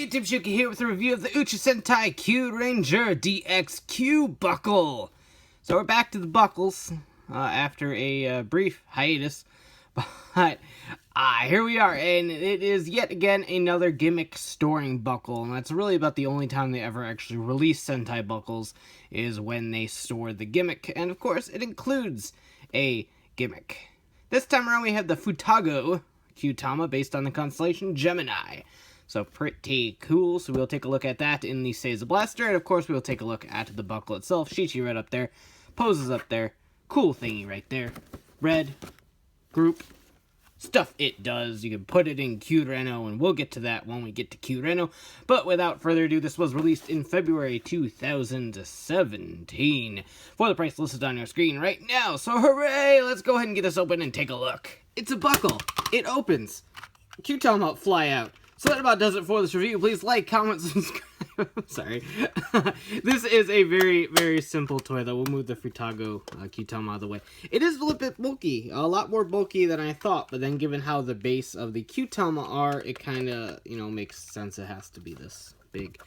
YouTube, Shuki here with a review of the Uchu Sentai Kyuranger DX Kyu Buckle. So we're back to the buckles after a brief hiatus, but here we are, and it is yet again another gimmick storing buckle, and that's really about the only time they ever actually release Sentai buckles is when they store the gimmick, and of course it includes a gimmick. This time around we have the Futago Kyutama based on the constellation Gemini. So pretty cool, so we'll take a look at that in the Seiza Blaster, and of course we'll take a look at the buckle itself. Shichi right up there, poses up there, cool thingy right there. Red, group, stuff it does. You can put it in Kyurenoh, and we'll get to that when we get to Kyurenoh. But without further ado, this was released in February 2017 for the price listed on your screen right now. So hooray, let's go ahead and get this open and take a look. It's a buckle. It opens. Kyutama fly out. So that about does it for this review. Please like, comment, subscribe. Sorry. This is a very, very simple toy, though. We'll move the Futago Kyutama out of the way. It is a little bit bulky. A lot more bulky than I thought. But then given how the base of the Kyutama are, it kind of, makes sense it has to be this big.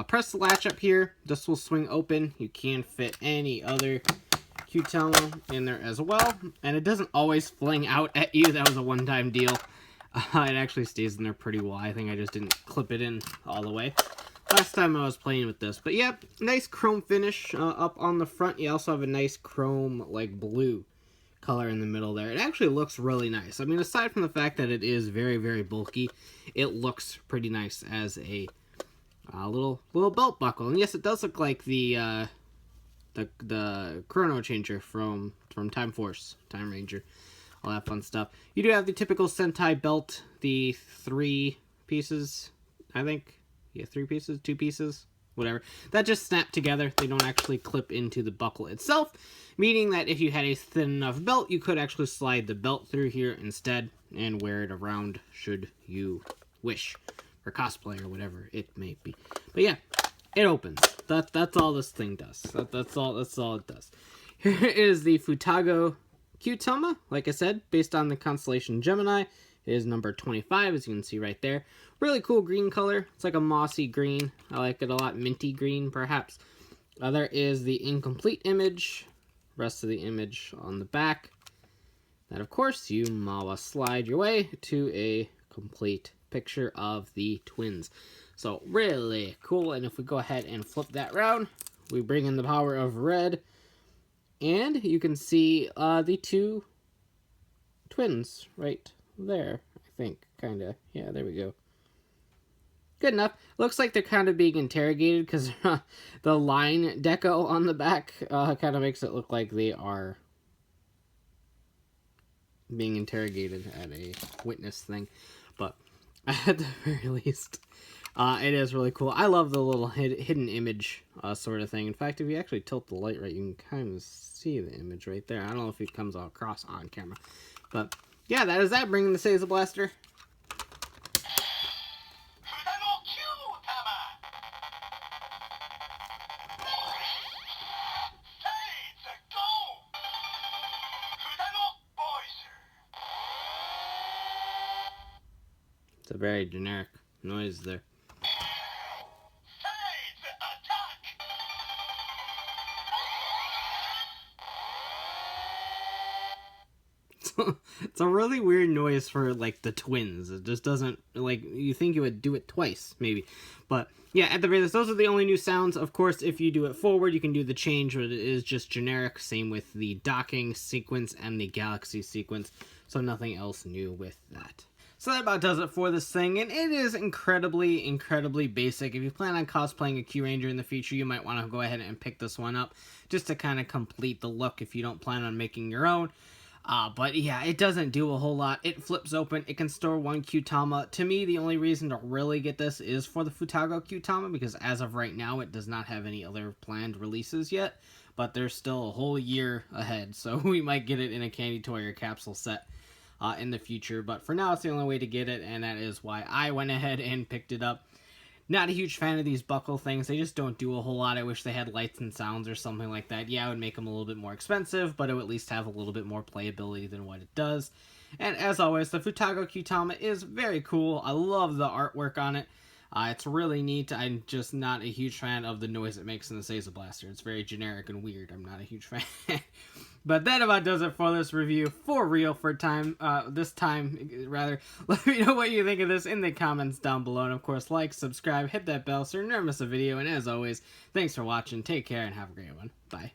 Press the latch up here. This will swing open. You can fit any other Kyutama in there as well. And it doesn't always fling out at you. That was a one-time deal. It actually stays in there pretty well. I think I just didn't clip it in all the way last time I was playing with this. But yeah, nice chrome finish up on the front. You also have a nice chrome, like, blue color in the middle there. It actually looks really nice. I mean, aside from the fact that it is very, very bulky, it looks pretty nice as a little belt buckle. And yes, it does look like the Kyurenoh changer from Time Force, Time Ranger. All that fun stuff. You do have the typical Sentai belt, the 3 pieces, I think. Yeah, 3 pieces, 2 pieces, whatever. That just snap together. They don't actually clip into the buckle itself, meaning that if you had a thin enough belt, you could actually slide the belt through here instead and wear it around should you wish, for cosplay or whatever it may be. But yeah, it opens. That's all this thing does. That's all it does. Here is the Futago Kyutama, like I said, based on the constellation Gemini. It is number 25, as you can see right there. Really cool green color. It's like a mossy green. I like it a lot. Minty green, perhaps. There is the incomplete image. Rest of the image on the back. And, of course, you mawa slide your way to a complete picture of the twins. So, really cool. And if we go ahead and flip that around, we bring in the power of red. And you can see the 2 twins right there, I think, kind of. Yeah, there we go. Good enough. Looks like they're kind of being interrogated because the line deco on the back kind of makes it look like they are being interrogated at a witness thing. But at the very least, it is really cool. I love the little hidden image sort of thing. In fact, if you actually tilt the light right, you can kind of see the image right there. I don't know if it comes across on camera. But yeah, that is that. Bringing the Seiza Blaster. Futago Kyutama. Seiza go. Futago Voyager. It's a very generic noise there. It's a really weird noise for, like, the twins. It just doesn't, like, you think you would do it twice, maybe. But, yeah, at the very least, those are the only new sounds. Of course, if you do it forward, you can do the change, but it is just generic. Same with the docking sequence and the galaxy sequence. So nothing else new with that. So that about does it for this thing, and it is incredibly, incredibly basic. If you plan on cosplaying a Kyuranger in the future, you might want to go ahead and pick this one up, just to kind of complete the look if you don't plan on making your own. But yeah, it doesn't do a whole lot. It flips open. It can store 1 Kyutama. To me, the only reason to really get this is for the Futago Kyutama, because as of right now, it does not have any other planned releases yet. But there's still a whole year ahead, so we might get it in a candy toy or capsule set in the future. But for now, it's the only way to get it, and that is why I went ahead and picked it up. Not a huge fan of these buckle things. They just don't do a whole lot. I wish they had lights and sounds or something like that. Yeah, it would make them a little bit more expensive, but it would at least have a little bit more playability than what it does. And as always, the Futago Kyutama is very cool. I love the artwork on it. It's really neat. I'm just not a huge fan of the noise it makes in the Seiza Blaster. It's very generic and weird. I'm not a huge fan. But that about does it for this review. For real, this time, rather. Let me know what you think of this in the comments down below. And of course, like, subscribe, hit that bell so you never miss a video. And as always, thanks for watching. Take care and have a great one. Bye.